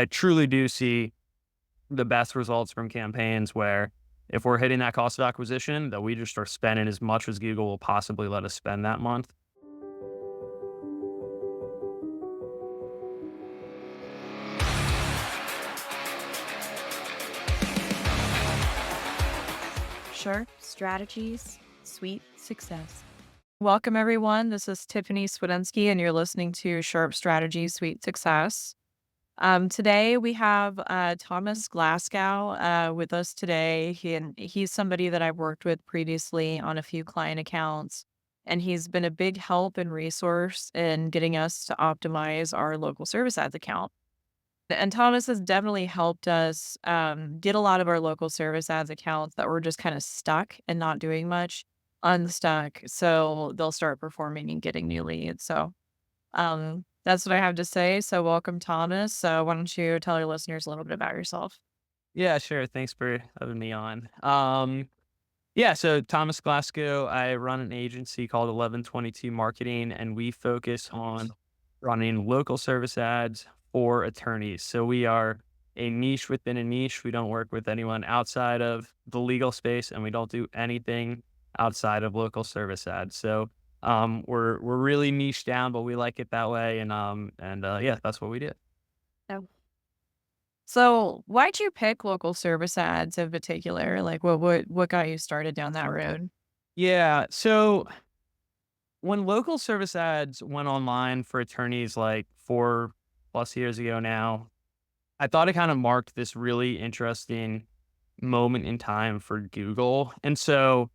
I truly do see the best results from campaigns where if we're hitting that cost of acquisition, that we just are spending as much as Google will possibly let us spend that month. Sharp strategies, sweet success. Welcome, everyone. This is Tiffany Swidensky, and you're listening to Sharp Strategies, Sweet Success. Today, we have Thomas Glasgow with us today. He's somebody that I've worked with previously on a few client accounts, and he's been a big help and resource in getting us to optimize our local service ads account. And Thomas has definitely helped us get a lot of our local service ads accounts that were just kind of stuck and not doing much unstuck. So they'll start performing and getting new leads. So that's what I have to say. So welcome, Thomas. So why don't you tell your listeners a little bit about yourself? Yeah, sure. Thanks for having me on. Yeah, so Thomas Glasgow, I run an agency called 1122 Marketing, and we focus on running local service ads for attorneys. So we are a niche within a niche. We don't work with anyone outside of the legal space, and we don't do anything outside of local service ads. So we're really niche down, but we like it that way, and yeah, that's what we do. No. So why'd you pick local service ads in particular? Like what got you started down that road? Yeah, so when local service ads went online for attorneys like 4+ years ago now, I thought it kind of marked this really interesting moment in time for Google. And so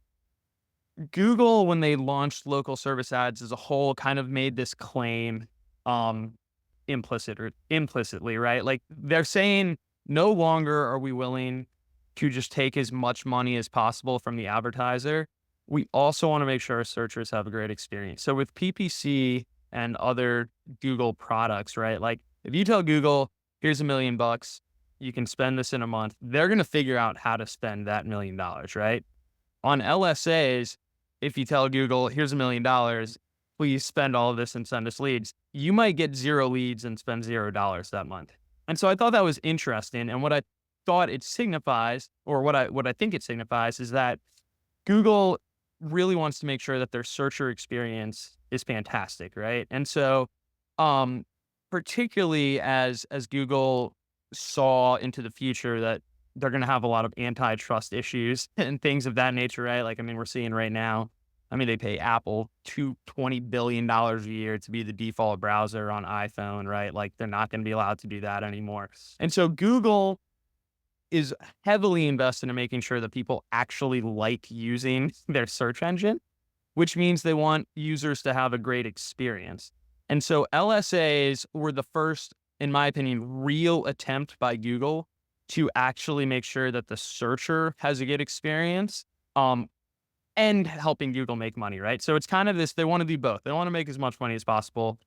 Google, when they launched local service ads as a whole, kind of made this claim um implicitly, right? Like they're saying no longer are we willing to just take as much money as possible from the advertiser. We also want to make sure our searchers have a great experience. So with PPC and other Google products, right? Like if you tell Google, here's $1 million, you can spend this in a month, they're going to figure out how to spend that $1 million, right? On LSAs, if you tell Google, here's $1 million, please spend all of this and send us leads, you might get 0 leads and spend $0 that month. And so I thought that was interesting. And what I thought it signifies, or what I think it signifies, is that Google really wants to make sure that their searcher experience is fantastic, right? And so, um, particularly as Google saw into the future that they're going to have a lot of antitrust issues and things of that nature, right? Like, I mean, we're seeing right now. I mean, they pay Apple $20 billion a year to be the default browser on iPhone, right? Like, they're not going to be allowed to do that anymore. And so Google is heavily invested in making sure that people actually like using their search engine, which means they want users to have a great experience. And so LSAs were the first, in my opinion, real attempt by Google to actually make sure that the searcher has a good experience, and helping Google make money, right? So it's kind of this, they want to do both. They want to make as much money as possible.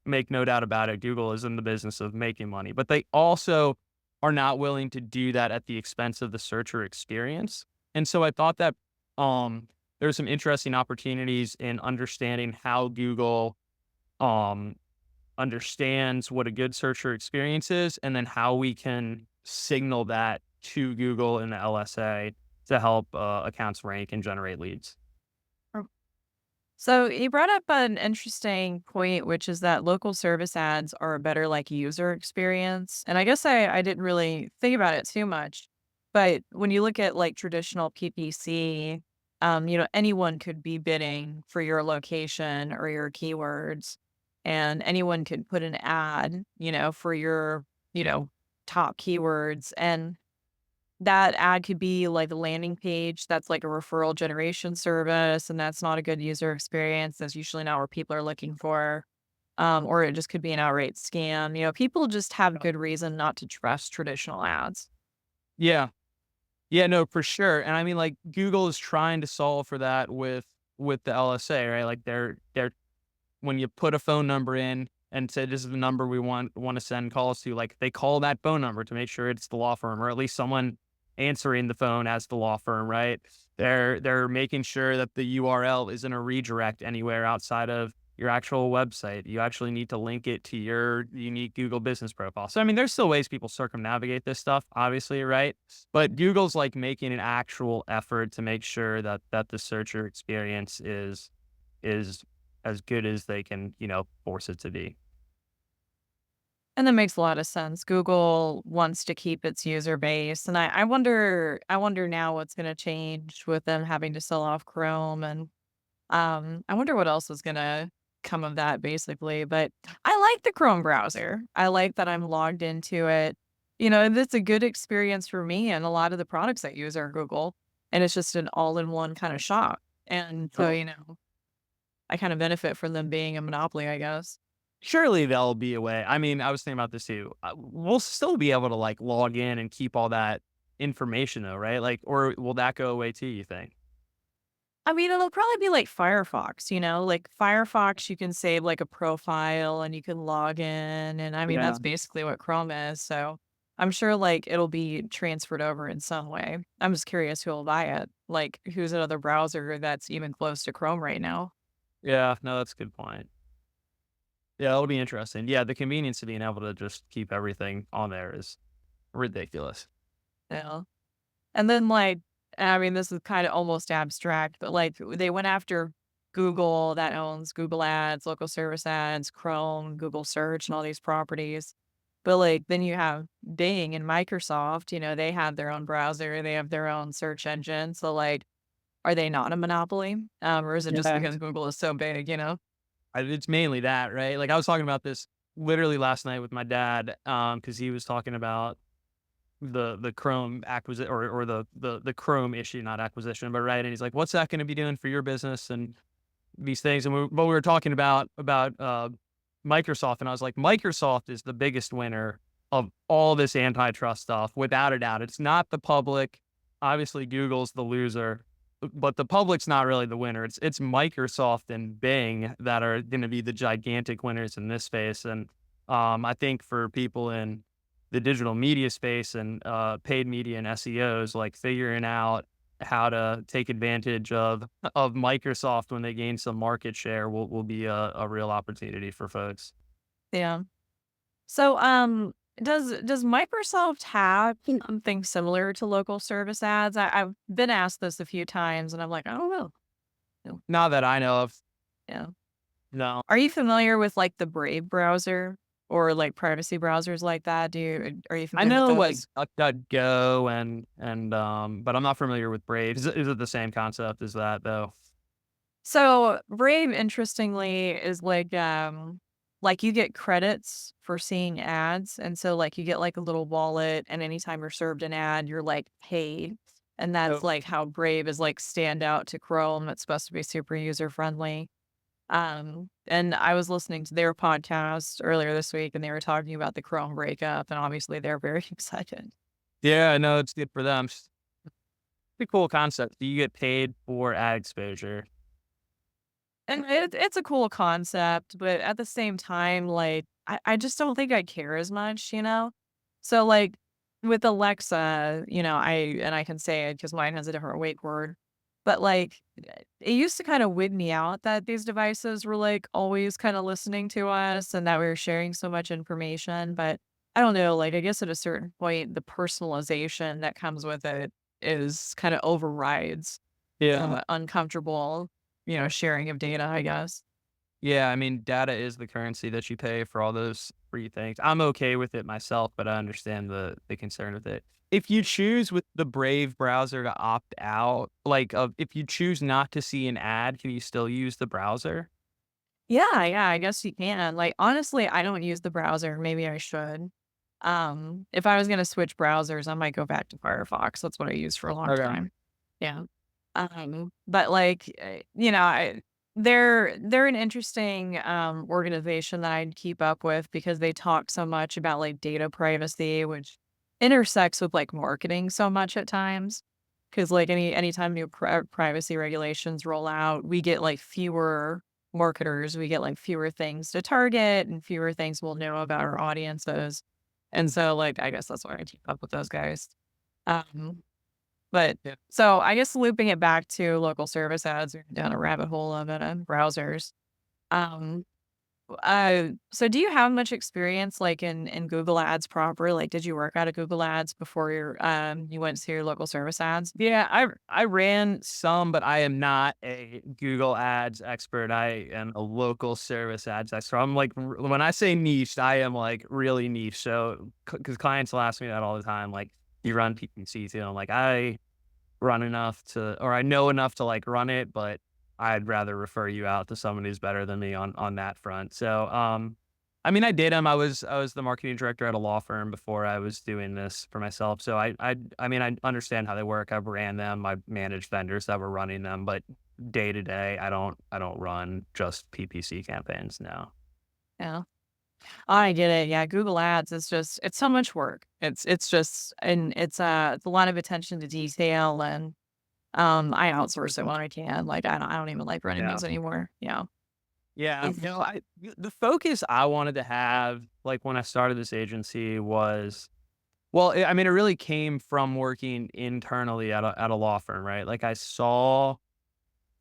Make no doubt about it. Google is in the business of making money, but they also are not willing to do that at the expense of the searcher experience. And so I thought that there's some interesting opportunities in understanding how Google um, understands what a good searcher experience is, and then how we can signal that to Google in the LSA to help accounts rank and generate leads. So you brought up an interesting point, which is that local service ads are a better like user experience. And I guess I didn't really think about it too much. But when you look at like traditional PPC, anyone could be bidding for your location or your keywords, and anyone could put an ad, for your, top keywords. And that ad could be like a landing page that's like a referral generation service, and that's not a good user experience. That's usually not what people are looking for. Or it just could be an outright scam. People just have good reason not to trust traditional ads. Yeah. Yeah, no, for sure. And I mean, like Google is trying to solve for that with the LSA, right? Like they're when you put a phone number in and say this is the number we want to send calls to, like they call that phone number to make sure it's the law firm, or at least someone answering the phone as the law firm, right? They're making sure that the URL isn't a redirect anywhere outside of your actual website. You actually need to link it to your unique Google business profile. So I mean, there's still ways people circumnavigate this stuff, obviously, right? But Google's like making an actual effort to make sure that the searcher experience is as good as they can, force it to be. And that makes a lot of sense. Google wants to keep its user base, and I wonder now what's gonna change with them having to sell off Chrome, and, I wonder what else is gonna come of that basically, but I like the Chrome browser. I like that I'm logged into it. And it's a good experience for me, and a lot of the products I use are Google, and it's just an all-in-one kinda shop, and so, I kinda benefit from them being a monopoly, I guess. Surely there'll be a way. I mean, I was thinking about this too. We'll still be able to like log in and keep all that information though, right? Like, or will that go away too, you think? I mean, it'll probably be like Firefox, like Firefox, you can save like a profile and you can log in. And I mean, Yeah. that's basically what Chrome is. So I'm sure like it'll be transferred over in some way. I'm just curious who will buy it. Like, who's another browser that's even close to Chrome right now? Yeah, no, that's a good point. Yeah, it'll be interesting. Yeah, the convenience of being able to just keep everything on there is ridiculous. Yeah. And then like, I mean, this is kind of almost abstract, but like they went after Google that owns Google Ads, local service ads, Chrome, Google Search, and all these properties. But like then you have Bing and Microsoft, they have their own browser, they have their own search engine. So like, are they not a monopoly? Or is it just Yeah. because Google is so big? It's mainly that, right? Like I was talking about this literally last night with my dad, because he was talking about the Chrome acquisition or the Chrome issue, not acquisition, but right. And he's like, "What's that going to be doing for your business and these things?" And we were talking about Microsoft, and I was like, Microsoft is the biggest winner of all this antitrust stuff, without a doubt. It's not the public. Obviously, Google's the loser, but the public's not really the winner. It's Microsoft and Bing that are going to be the gigantic winners in this space. And I think for people in the digital media space and paid media and SEOs, like figuring out how to take advantage of Microsoft when they gain some market share will be a real opportunity for folks. Yeah. So does Microsoft have something similar to local service ads? I've been asked this a few times and I'm like, I don't know. No. Not that I know of. Yeah. No. Are you familiar with like the Brave browser or like privacy browsers like that? Are you I familiar with know like those? DuckDuckGo but I'm not familiar with Brave. Is it the same concept as that though? So Brave, interestingly, is like you get credits for seeing ads. And so like you get like a little wallet and anytime you're served an ad, you're like paid. And that's Oh, like how Brave is like stand out to Chrome. It's supposed to be super user friendly. And I was listening to their podcast earlier this week and they were talking about the Chrome breakup, and obviously they're very excited. yeah, I know it's good for them. Pretty cool concept. Do you get paid for ad exposure? And it's a cool concept, but at the same time, like, I just don't think I care as much? So, like, with Alexa, I can say it because mine has a different wake word, but, like, it used to kinda weird me out that these devices were, like, always kinda listening to us and that we were sharing so much information, but I don't know, like, I guess at a certain point, the personalization that comes with it is kinda overrides Yeah. uncomfortable, sharing of data, I guess. Yeah, I mean, data is the currency that you pay for all those free things. I'm okay with it myself, but I understand the concern with it. If you choose with the Brave browser to opt out, like, if you choose not to see an ad, can you still use the browser? Yeah, yeah, I guess you can. Like, honestly, I don't use the browser. Maybe I should. If I was gonna switch browsers, I might go back to Firefox. That's what I used for a long Okay. time. Yeah. But like, they're an interesting organization that I'd keep up with because they talk so much about like data privacy, which intersects with like marketing so much at times. Because like anytime new privacy regulations roll out, we get like fewer marketers, we get like fewer things to target and fewer things we'll know about our audiences. And so like I guess that's why I keep up with those guys. Um, but Yeah. so I guess looping it back to local service ads, we're down a rabbit hole of it and browsers. Um, so do you have much experience like in Google Ads proper? Like, did you work out of Google Ads before you went to your local service ads? Yeah, I ran some, but I am not a Google Ads expert. I am a local service ads expert. I'm like, when I say niche, I am like really niche. So, because clients will ask me that all the time, like, you run PPC too? I'm like, I run enough to, or I know enough to like run it, but I'd rather refer you out to someone who's better than me on that front. So, I mean, I did them. I was the marketing director at a law firm before I was doing this for myself. So I mean, I understand how they work. I've ran them. I've managed vendors that were running them, but day to day, I don't run just PPC campaigns now. Yeah. I get it. Yeah, Google Ads is just it's so much work. It's just and it's a lot of attention to detail and I outsource it when I can. Like I don't even like running Yeah. those anymore. Yeah. Yeah, Mhm. the focus I wanted to have, like, when I started this agency was, well, I mean, it really came from working internally at a law firm, right? Like, I saw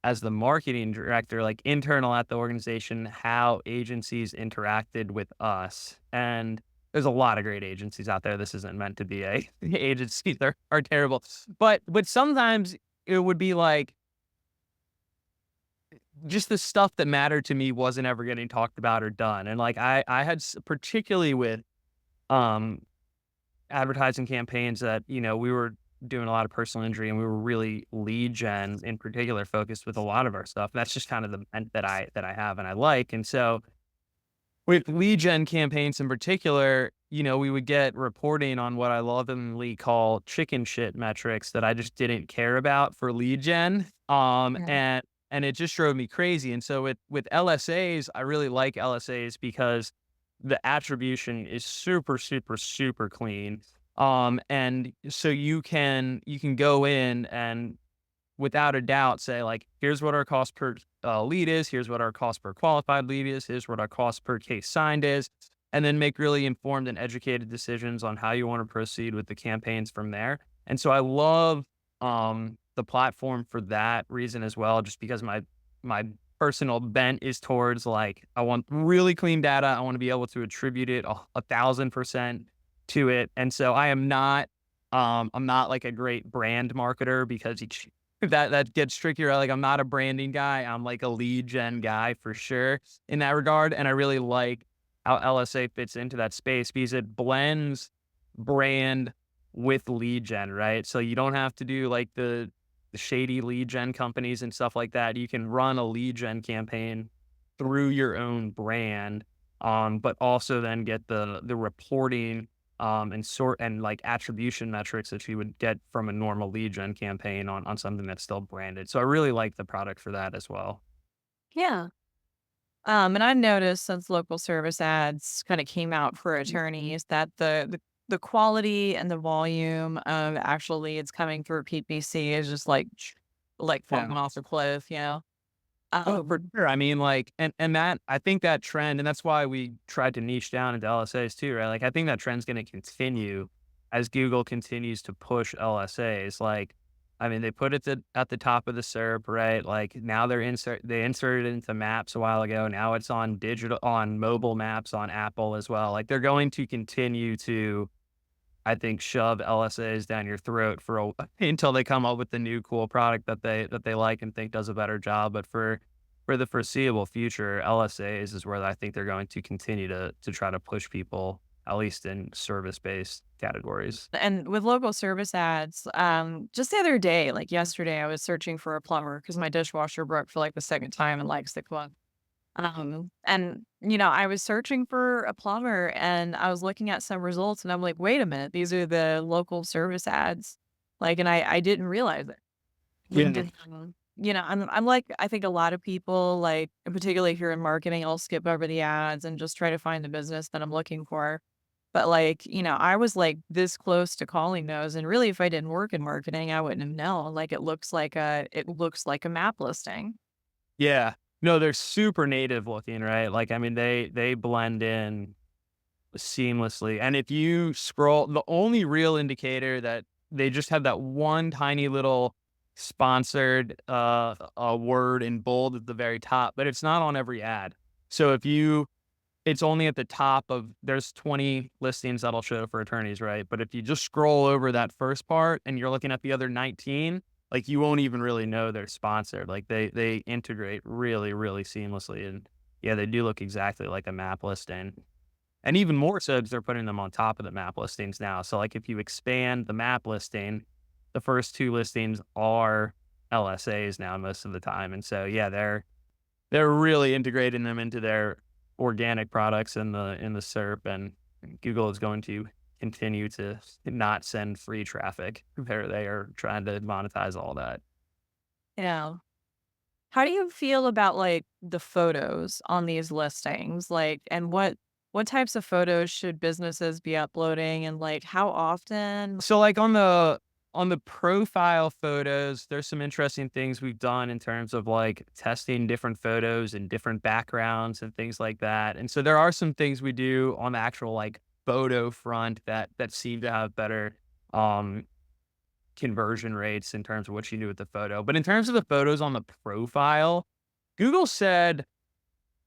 as the marketing director, like, internal at the organization, how agencies interacted with us, and there's a lot of great agencies out there. This isn't meant to be a agencies are terrible, but sometimes it would be like just the stuff that mattered to me wasn't ever getting talked about or done. And like I had particularly with um advertising campaigns that, we were doing a lot of personal injury and we were really lead gen in particular focused with a lot of our stuff. That's just kind of the bent that I have and I like. And so with lead gen campaigns in particular, we would get reporting on what I lovingly call chicken shit metrics that I just didn't care about for lead gen. Yeah. And it just drove me crazy. And so with LSAs, I really like LSAs because the attribution is super, super, super clean. And so you can go in and without a doubt say like, here's what our cost per lead is, here's what our cost per qualified lead is, here's what our cost per case signed is, and then make really informed and educated decisions on how you want to proceed with the campaigns from there. And so I love the platform for that reason as well, just because my personal bent is towards like I want really clean data. I want to be able to attribute it 1,000% to it. And so I'm not like a great brand marketer because each that gets trickier. Like, I'm not a branding guy. I'm like a lead gen guy for sure in that regard. And I really like how LSA fits into that space because it blends brand with lead gen, right? So you don't have to do like the shady lead gen companies and stuff like that. You can run a lead gen campaign through your own brand, but also then get the reporting and sort and like attribution metrics that you would get from a normal lead gen campaign on something that's still branded. So I really like the product for that as well. Yeah. And I've noticed since local service ads kind of came out for attorneys that the quality and the volume of actual leads coming through PPC is just like falling Yeah. off a cliff, Oh, for Um, sure. I mean, like, and that I think that trend, and that's why we tried to niche down into LSAs too, right? Like, I think that trend's going to continue as Google continues to push LSAs. Like, I mean, they put it at the top of the SERP, right? Like now they inserted it into Maps a while ago. Now it's on digital, on mobile maps, on Apple as well. Like, they're going to continue to, I think, shove LSAs down your throat for until they come up with the new cool product that they like and think does a better job. But for the foreseeable future, LSAs is where I think they're going to continue to try to push people, at least in service based categories. and with local service ads, just the other day, like yesterday, I was searching for a plumber because my dishwasher broke for like the second time in like 6 months. And I was searching for a plumber and I was looking at some results and I'm like, wait a minute, these are the local service ads. Like, and I didn't realize it. Yeah. And, I'm like, I think a lot of people, like, and particularly here in marketing, I'll skip over the ads and just try to find the business that I'm looking for. But like, I was like this close to calling those. And really, if I didn't work in marketing, I wouldn't have known. Like, it looks like a map listing. Yeah. No, they're super native looking, right? Like, I mean, they blend in seamlessly. And if you scroll, the only real indicator that they just have that one tiny little sponsored a word in bold at the very top, but it's not on every ad. So if you it's only at the top of there's 20 listings that'll show for attorneys, right? But if you just scroll over that first part and you're looking at the other 19, like you won't even really know they're sponsored. Like they integrate really, really seamlessly. And yeah, they do look exactly like a map listing. And even more so because they're putting them on top of the map listings now. So like if you expand the map listing, the first two listings are LSAs now most of the time. And so yeah, they're really integrating them into their organic products in the SERP, and Google is going to continue to not send free traffic. They are trying to monetize all that. Yeah. How do you feel about, like, the photos on these listings? Like, and what types of photos should businesses be uploading, and, like, how often? So like on the profile photos, there's some interesting things we've done in terms of like testing different photos and different backgrounds and things like that. And so there are some things we do on the actual like photo front that seem to have better um conversion rates in terms of what you do with the photo. But in terms of the photos on the profile, Google said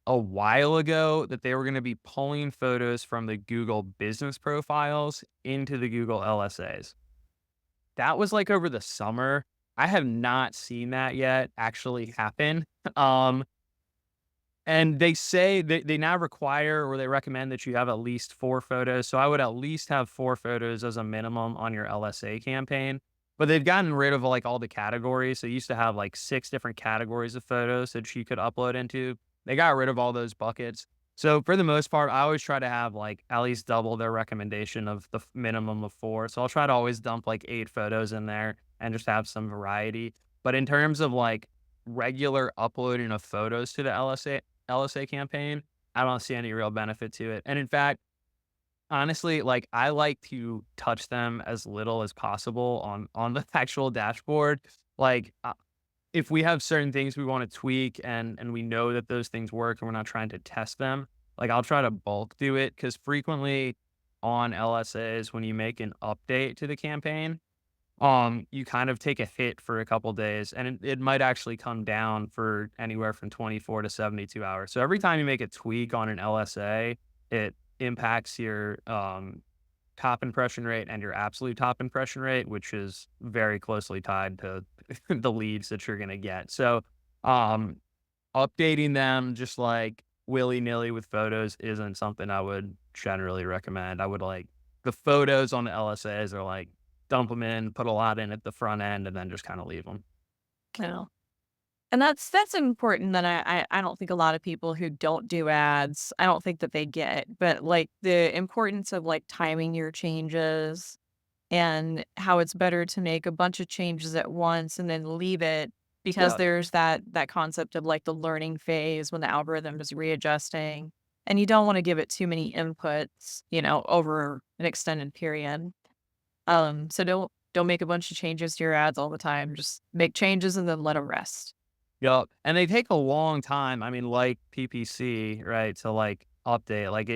a while ago that they were going to be pulling photos from the Google business profiles into the Google LSAs. That was, like, over the summer. I have not seen that yet actually happen. Um, and they say they now require or they recommend that you have at least 4 photos, so I would at least have 4 photos as a minimum on your LSA campaign, but they've gotten rid of, like, all the categories. They used to have, like, 6 different categories of photos that you could upload into. They got rid of all those buckets. So, for the most part, I always try to have, like, at least double their recommendation of the minimum of 4, so I'll try to always dump, like, 8 photos in there and just have some variety. But in terms of, like, regular uploading of photos to the LSA campaign, I don't see any real benefit to it. And in fact, honestly, like I like to touch them as little as possible on the actual dashboard. Like if we have certain things we want to tweak and we know that those things work and we're not trying to test them, like I'll try to bulk do it because frequently on LSAs when you make an update to the campaign, you kind of take a hit for a couple days, and it might actually come down for anywhere from 24 to 72 hours. So every time you make a tweak on an LSA, it impacts your top impression rate and your absolute top impression rate, which is very closely tied to the leads that you're going to get. So, um, updating them just like willy nilly with photos isn't something I would generally recommend. I would like the photos on the LSAs are like dump them in, put a lot in at the front end, and then just kind of leave them. No. And that's important that I don't think a lot of people who don't do ads, I don't think that they get, but, like, the importance of, like, timing your changes and how it's better to make a bunch of changes at once and then leave it because Yeah. there's that concept of, like, the learning phase when the algorithm is readjusting, and you don't wanna give it too many inputs, over an extended period. So don't make a bunch of changes to your ads all the time, just make changes and then let them rest. Yup, and they take a long time, I mean, like PPC, right, to, like, update, like,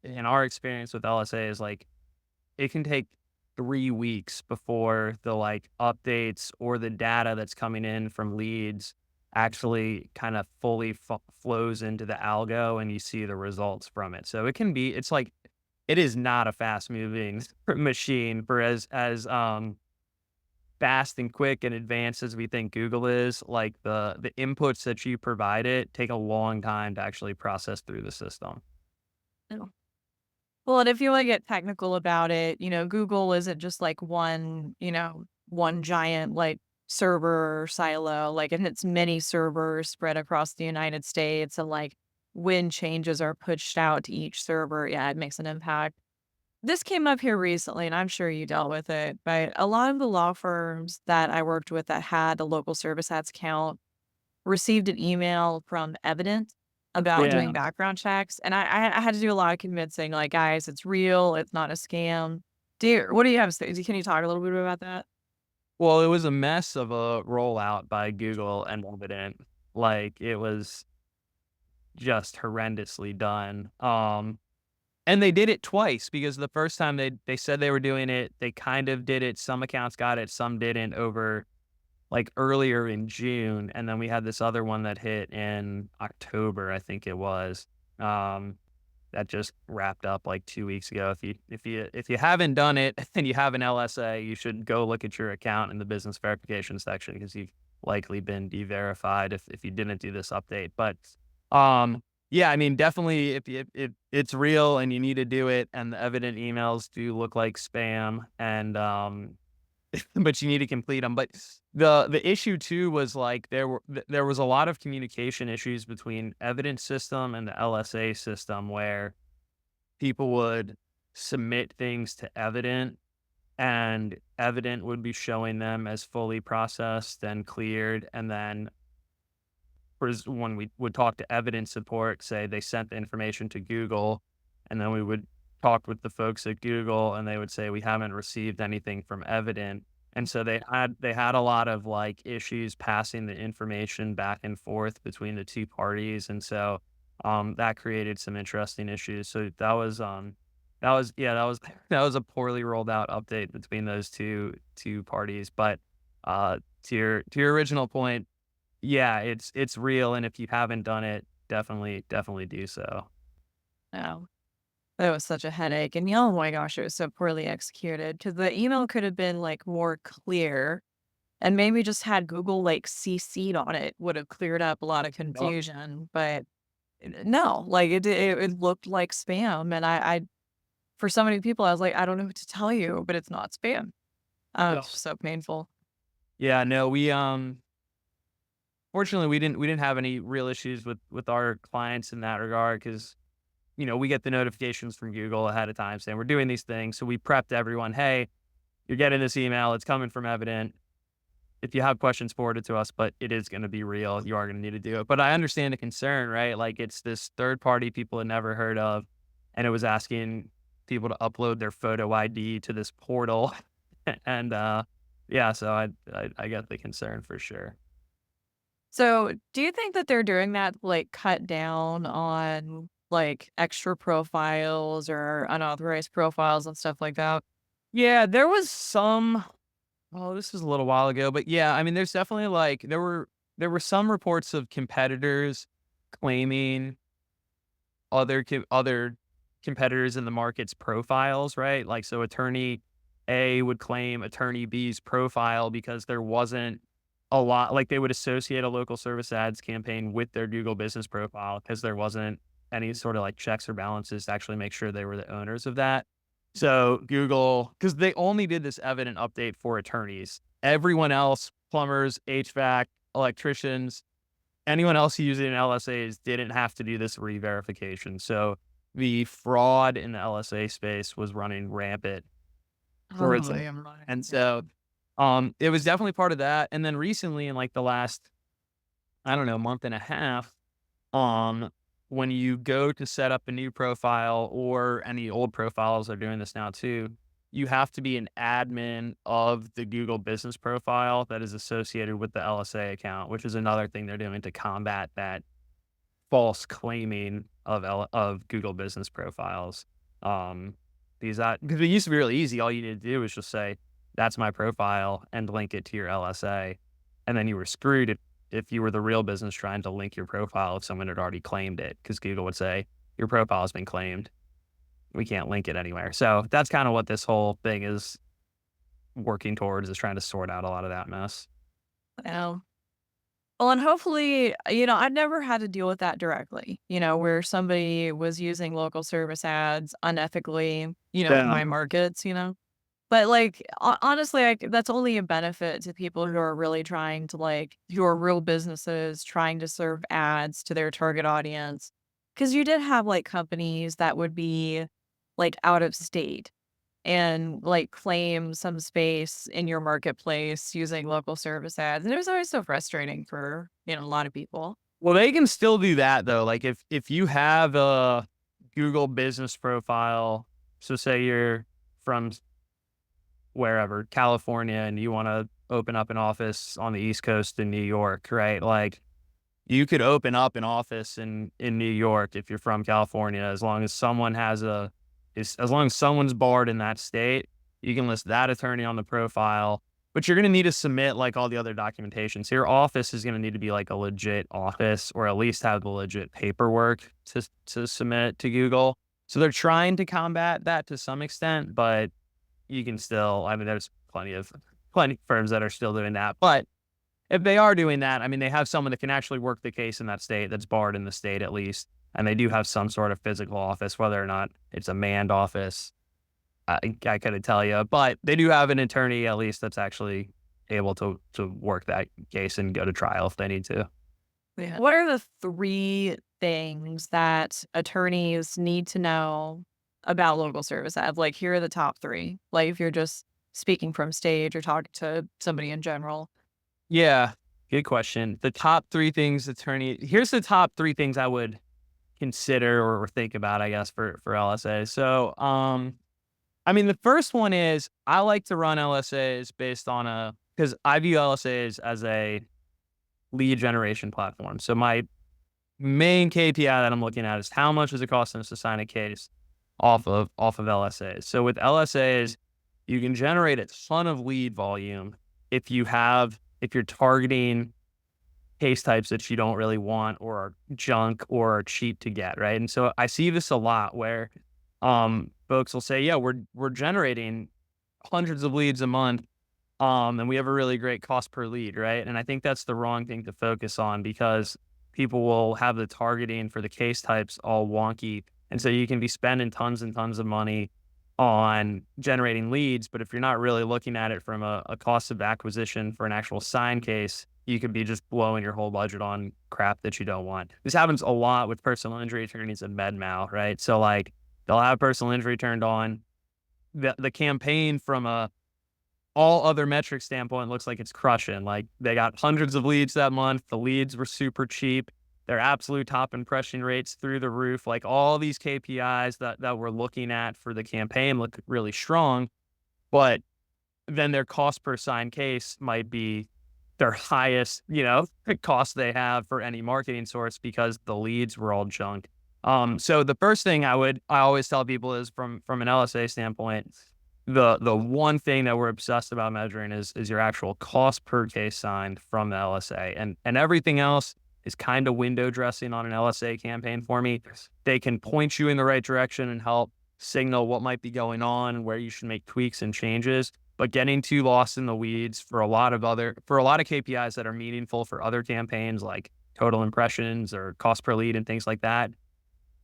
in our experience with LSA is, like, it can take 3 weeks before the, like, updates or the data that's coming in from leads actually kinda fully flows into the algo and you see the results from it, so it's like it is not a fast-moving machine for fast and quick and advanced as we think Google is, like, the inputs that you provide it take a long time to actually process through the system. No. Well, and if you wanna get technical about it, Google isn't just like one giant, like, server or silo, like, and it's many servers spread across the United States, and, like, when changes are pushed out to each server, yeah, it makes an impact. This came up here recently, and I'm sure you dealt with it, but a lot of the law firms that I worked with that had a local service ads account received an email from Evident about Yeah. doing background checks, and I had to do a lot of convincing, like, "Guys, it's real, it's not a scam." What do you have to say? Can you talk a little bit about that? Well, it was a mess of a rollout by Google and Evident. Like, it was just horrendously done. And they did it twice because the first time they said they were doing it, they kind of did it. Some accounts got it, some didn't over like earlier in June, and then we had this other one that hit in October, I think it was. Um, that just wrapped up like 2 weeks ago. If you haven't done it and you have an LSA, you should go look at your account in the business verification section because you've likely been de-verified if you didn't do this update. But yeah, I mean, definitely if it's real and you need to do it, and the evident emails do look like spam, and but you need to complete them. But the issue too was like there was a lot of communication issues between evidence system and the LSA system where people would submit things to evident, and evident would be showing them as fully processed and cleared, and then when we would talk to evidence support, say they sent the information to Google, and then we would talk with the folks at Google, and they would say we haven't received anything from evident. And so they had a lot of like issues passing the information back and forth between the two parties, and so that created some interesting issues. So that was that was a poorly rolled out update between those two parties. But to your original point, yeah, it's real, and if you haven't done it, definitely do so. No. That was such a headache, and oh my gosh, it was so poorly executed because the email could have been, like, more clear and maybe just had Google, like, CC'd on it would have cleared up a lot of Yep. confusion, but no, like, it looked like spam, and I for so many people, I was like, "I don't know what to tell you, but it's not spam." Yep. It's so painful. Yeah, no, fortunately, we didn't have any real issues with our clients in that regard because, we get the notifications from Google ahead of time saying we're doing these things. So we prepped everyone, "Hey, you're getting this email. It's coming from Evident. If you have questions, forward it to us, but it is gonna be real. You are gonna need to do it." But I understand the concern, right? Like, it's this third party people had never heard of, and it was asking people to upload their photo ID to this portal. And, yeah, so I get the concern for sure. So, do you think that they're doing that, like, cut down on, like, extra profiles or unauthorized profiles and stuff like that? Yeah, there was some. Oh, this was a little while ago, but yeah, I mean, there's definitely like there were some reports of competitors claiming other competitors in the market's profiles, right? Like, so attorney A would claim attorney B's profile because there wasn't a lot, like they would associate a local service ads campaign with their Google business profile because there wasn't any sort of like checks or balances to actually make sure they were the owners of that. So Google, because they only did this evident update for attorneys, everyone else, plumbers, HVAC, electricians, anyone else using LSAs didn't have to do this re-verification. So the fraud in the LSA space was running rampant for its Oh, yeah, right. and Yeah. so it was definitely part of that. And then recently in like the last, I don't know, month and a half, um, when you go to set up a new profile, or any old profiles are doing this now too, you have to be an admin of the Google business profile that is associated with the LSA account, which is another thing they're doing to combat that false claiming of Google business profiles. Um, because it used to be really easy. All you need to do is just say, "That's my profile," and link it to your LSA, and then you were screwed if you were the real business trying to link your profile if someone had already claimed it, because Google would say, "Your profile has been claimed. We can't link it anywhere." So that's kind of what this whole thing is working towards, is trying to sort out a lot of that mess. Yeah. Well, and hopefully, I've never had to deal with that directly, where somebody was using local service ads unethically, in Yeah. my markets. But, like, honestly, that's only a benefit to people who are really trying to, like, who are real businesses trying to serve ads to their target audience. Because you did have, like, companies that would be, like, out of state and, like, claim some space in your marketplace using local service ads, and it was always so frustrating for, a lot of people. Well, they can still do that though. Like, if you have a Google business profile, so say you're from wherever, California, and you want to open up an office on the East Coast in New York, right? Like, you could open up an office in New York if you're from California, as long as as long as someone's barred in that state, you can list that attorney on the profile, but you're going to need to submit like all the other documentation. So your office is going to need to be like a legit office, or at least have the legit paperwork to submit to Google. So they're trying to combat that to some extent, but you can still, I mean, there's plenty of firms that are still doing that. But if they are doing that, I mean, they have someone that can actually work the case in that state, that's barred in the state at least. And they do have some sort of physical office, whether or not it's a manned office. I couldn't tell you, but they do have an attorney at least that's actually able to work that case and go to trial if they need to. Yeah. What are the 3 things that attorneys need to know about local service ads? Like, here are the top 3. Like, if you're just speaking from stage or talking to somebody in general. Yeah, good question. The top 3 things here's the top 3 things I would consider or think about, I guess, for LSA. So, I mean, the first one is I like to run LSAs based on because I view LSAs as a lead generation platform. So my main KPI that I'm looking at is how much is it costing us to sign a case off of LSAs. So with LSAs, you can generate a ton of lead volume if you're targeting case types that you don't really want, or are junk, or are cheap to get, right? And so I see this a lot where folks will say, yeah, we're generating hundreds of leads a month, and we have a really great cost per lead, right? And I think that's the wrong thing to focus on, because people will have the targeting for the case types all wonky. And so you can be spending tons and tons of money on generating leads, but if you're not really looking at it from a cost of acquisition for an actual sign case, you could be just blowing your whole budget on crap that you don't want. This happens a lot with personal injury attorneys and med mal, right? So like they'll have personal injury turned on. The campaign from a all other metric standpoint looks like it's crushing. Like they got hundreds of leads that month. The leads were super cheap. Their absolute top impression rates through the roof. Like all these KPIs that we're looking at for the campaign look really strong, but then their cost per signed case might be their highest, cost they have for any marketing source, because the leads were all junk. So the first thing I always tell people is from an LSA standpoint, the one thing that we're obsessed about measuring is your actual cost per case signed from the LSA, and everything else is kind of window dressing on an LSA campaign for me. They can point you in the right direction and help signal what might be going on, where you should make tweaks and changes. But getting too lost in the weeds for a lot of KPIs that are meaningful for other campaigns, like total impressions or cost per lead and things like that,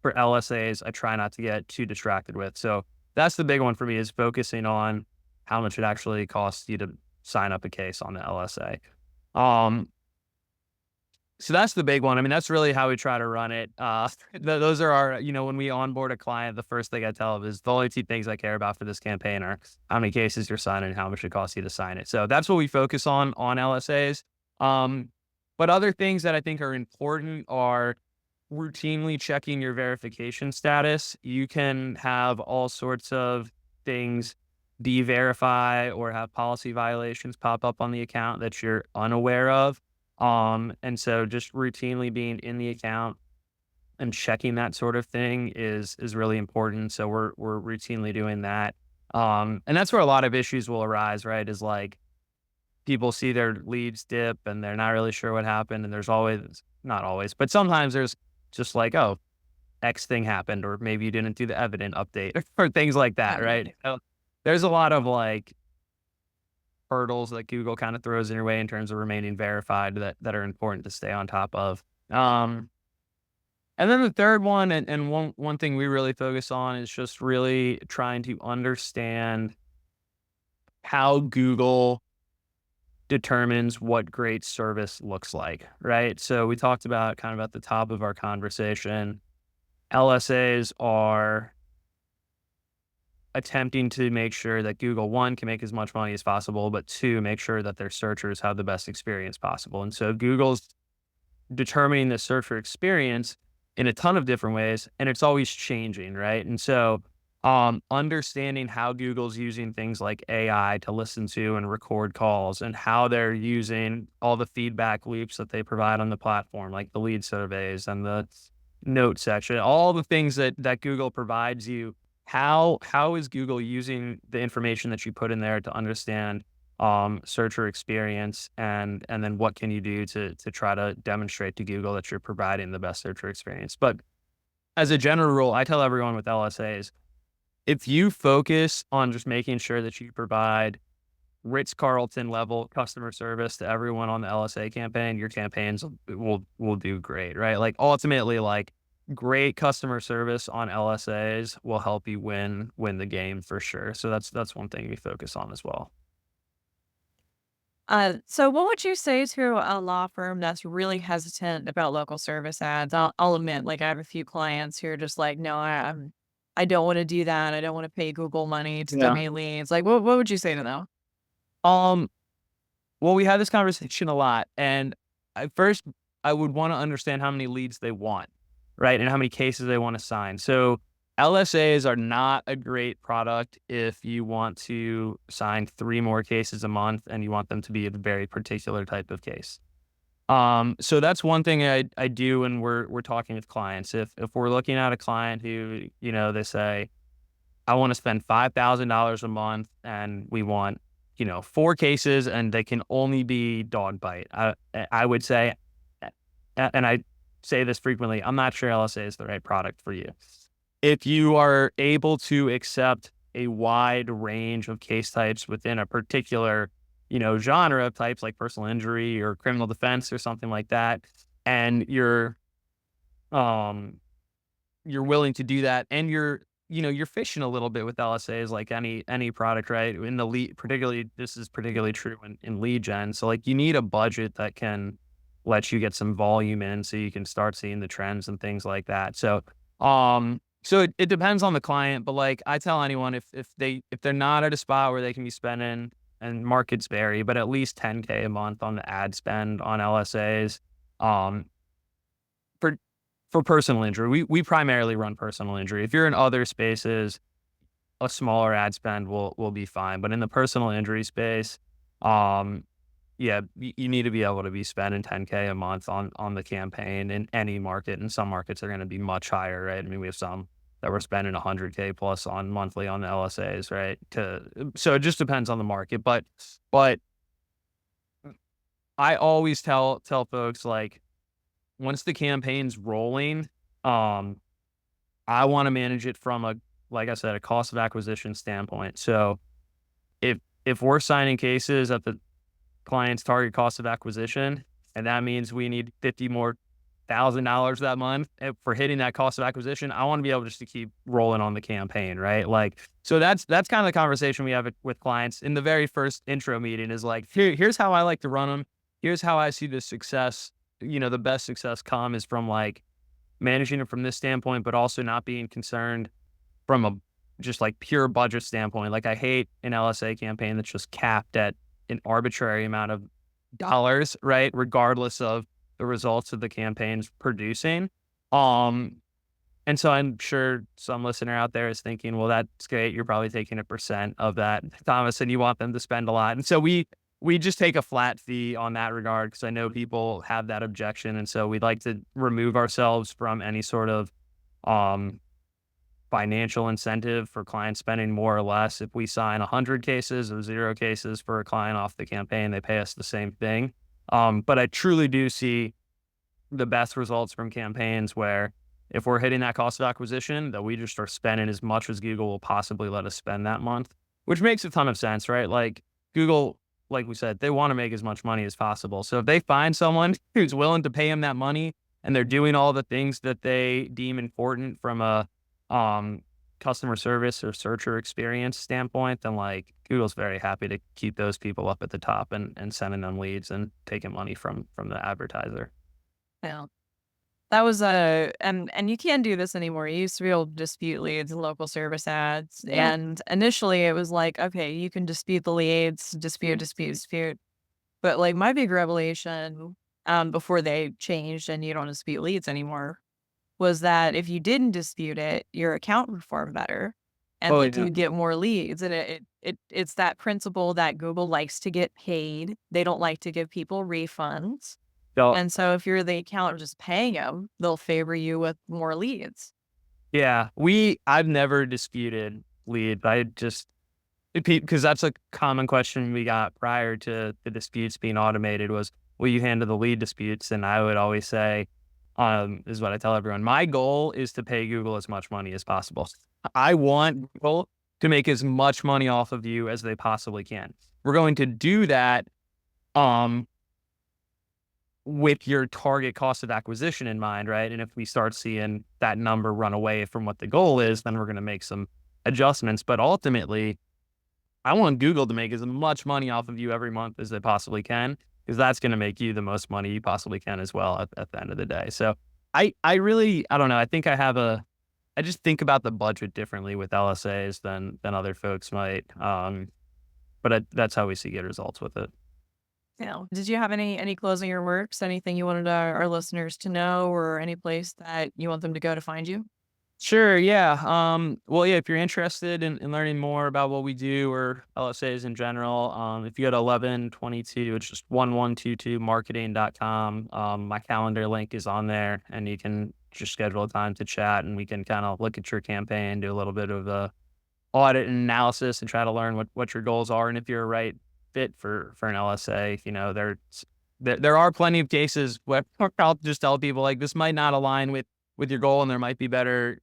for LSAs, I try not to get too distracted with. So that's the big one for me, is focusing on how much it actually costs you to sign up a case on the LSA. So that's the big one. I mean, that's really how we try to run it. Those are our, when we onboard a client, the first thing I tell them is the only 2 things I care about for this campaign are how many cases you're signing and how much it costs you to sign it. So that's what we focus on LSAs. But other things that I think are important are routinely checking your verification status. You can have all sorts of things de-verify or have policy violations pop up on the account that you're unaware of. And so just routinely being in the account and checking that sort of thing is really important. So we're routinely doing that. And that's where a lot of issues will arise, right? Is like people see their leads dip and they're not really sure what happened. And there's always, not always, but sometimes there's just like, oh, X thing happened, or maybe you didn't do the evident update or things like that, right? So there's a lot of like hurdles that Google kind of throws in your way in terms of remaining verified that are important to stay on top of. And then the third one, and one thing we really focus on, is just really trying to understand how Google determines what great service looks like, right? So we talked about kind of at the top of our conversation, LSAs are attempting to make sure that Google, one, can make as much money as possible, but two, make sure that their searchers have the best experience possible. And so Google's determining the searcher experience in a ton of different ways, and it's always changing, right? And so understanding how Google's using things like AI to listen to and record calls, and how they're using all the feedback loops that they provide on the platform, like the lead surveys and the note section, all the things that Google provides you. How is Google using the information that you put in there to understand searcher experience, and then what can you do to try to demonstrate to Google that you're providing the best searcher experience. But as a general rule, I tell everyone with LSAs, if you focus on just making sure that you provide Ritz-Carlton level customer service to everyone on the LSA campaign, your campaigns will do great, right? Like, ultimately, like, great customer service on LSAs will help you win the game for sure. So that's one thing we focus on as well. So what would you say to a law firm that's really hesitant about local service ads? I'll admit, like I have a few clients who are just like, no, I don't want to do that. I don't want to pay Google money to get Yeah. me leads. Like, what would you say to them? Um, well, we had this conversation a lot, and at first, I would wanna understand how many leads they want, right? And how many cases they wanna sign. So, LSAs are not a great product if you want to sign 3 more cases a month and you want them to be a very particular type of case. So that's one thing I do when we're talking with clients. If we're looking at a client who, they say, I want to spend $5,000 a month and we want, 4 cases and they can only be dog bite. I would say, and I say this frequently, I'm not sure LSA is the right product for you. If you are able to accept a wide range of case types within a particular, genre of types like personal injury or criminal defense or something like that, and um you're willing to do that, and you're fishing a little bit with LSAs like any product, right? In the lead, particularly, this is particularly true in lead gen. So, like, you need a budget that can let you get some volume in so you can start seeing the trends and things like that. So it depends on the client, but, like, I tell anyone, if they're not at a spot where they can be spending, and markets vary, but at least 10K a month on the ad spend on LSAs, um, for personal injury. We primarily run personal injury. If you're in other spaces, a smaller ad spend will be fine. But in the personal injury space, um, yeah, you need to be able to be spending 10K a month on the campaign in any market. And some markets are going to be much higher, right? I mean, we have some that we're spending 100K plus on monthly on the LSAs, right? So it just depends on the market. But I always tell folks, like, once the campaign's rolling, um, I wanna manage it from a, like I said, a cost of acquisition standpoint. So if we're signing cases at the client's target cost of acquisition, and that means we need 50 more $1,000 that month, for hitting that cost of acquisition, I wanna be able just to keep rolling on the campaign, right? Like, so that's kinda the conversation we have with clients in the very first intro meeting is like, here's how I like to run them. Here's how I see the success, the best success come is from, like, managing it from this standpoint, but also not being concerned from a just, like, pure budget standpoint. Like, I hate an LSA campaign that's just capped at an arbitrary amount of dollars, right? Regardless of the results of the campaign's producing. Um, and so I'm sure some listener out there is thinking, well, that's great. You're probably taking a percent of that, Thomas, and you want them to spend a lot. And so we just take a flat fee on that regard because I know people have that objection. And so we'd like to remove ourselves from any sort of um, financial incentive for clients spending more or less. If we sign 100 cases or 0 cases for a client off the campaign, they pay us the same thing. But I truly do see the best results from campaigns where if we're hitting that cost of acquisition, that we just are spending as much as Google will possibly let us spend that month, which makes a ton of sense, right? Like, Google, like we said, they want to make as much money as possible. So if they find someone who's willing to pay them that money and they're doing all the things that they deem important from a um, customer service or searcher experience standpoint, then, like, Google's very happy to keep those people up at the top and sending them leads and taking money from the advertiser. Yeah. That was a and you can't do this anymore. You used to be able to dispute leads in local service ads. Yeah. And initially it was like, okay, you can dispute the leads, dispute. But like my big revelation before they changed and you don't dispute leads anymore was that if you didn't dispute it, your account would perform better and Oh, like yeah. you get more leads. And it's that principle that Google likes to get paid. They don't like to give people refunds. So, And so if you're the account just paying them, they'll favor you with more leads. yeah, I've never disputed lead. I just Because that's a common question we got prior to the disputes being automated was, "Will you handle the lead disputes?" And I would always say, is what I tell everyone, "My goal is to pay Google as much money as possible. I want Google to make as much money off of you as they possibly can. We're going to do that, um, with your target cost of acquisition in mind, right? And if we start seeing that number run away from what the goal is, then we're gonna make some adjustments, but ultimately, I want Google to make as much money off of you every month as they possibly can, because that's going to make you the most money you possibly can as well at the end of the day. So I really, I don't know. I think I just think about the budget differently with LSAs than other folks might. That's how we see good results with it. Yeah. Did you have any closing remarks? Anything you wanted our listeners to know, or any place that you want them to go to find you? Sure. Yeah. Well, yeah, if you're interested in learning more about what we do or LSAs in general, if you go to 1122, it's just 1122marketing.com. My calendar link is on there and you can just schedule a time to chat and we can kind of look at your campaign, do a little bit of audit and analysis and try to learn what your goals are. And if you're a right fit for an LSA, there are plenty of cases where I'll just tell people like this might not align with your goal and there might be better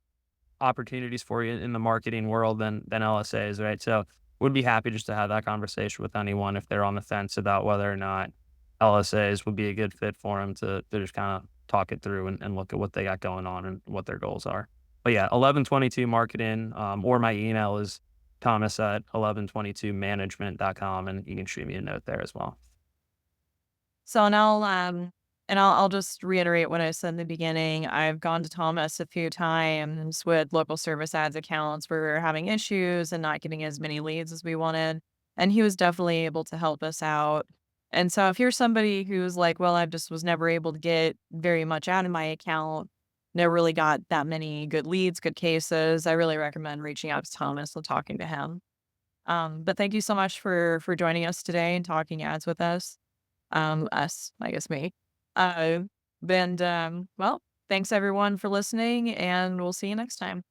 opportunities for you in the marketing world than LSAs, right? So would be happy just to have that conversation with anyone if they're on the fence about whether or not LSAs would be a good fit for them to just kind of talk it through and look at what they got going on and what their goals are. But yeah, 1122 marketing, or my email is Thomas at 1122management.com and you can shoot me a note there as well. So and I'll just reiterate what I said in the beginning. I've gone to Thomas a few times with local service ads accounts where we were having issues and not getting as many leads as we wanted. And he was definitely able to help us out. And so if you're somebody who's like, well, I just was never able to get very much out of my account, never really got that many good leads, good cases, I really recommend reaching out to Thomas and talking to him. But thank you so much for joining us today and talking ads with us. Us, I guess me. Uh, well, thanks everyone for listening, and we'll see you next time.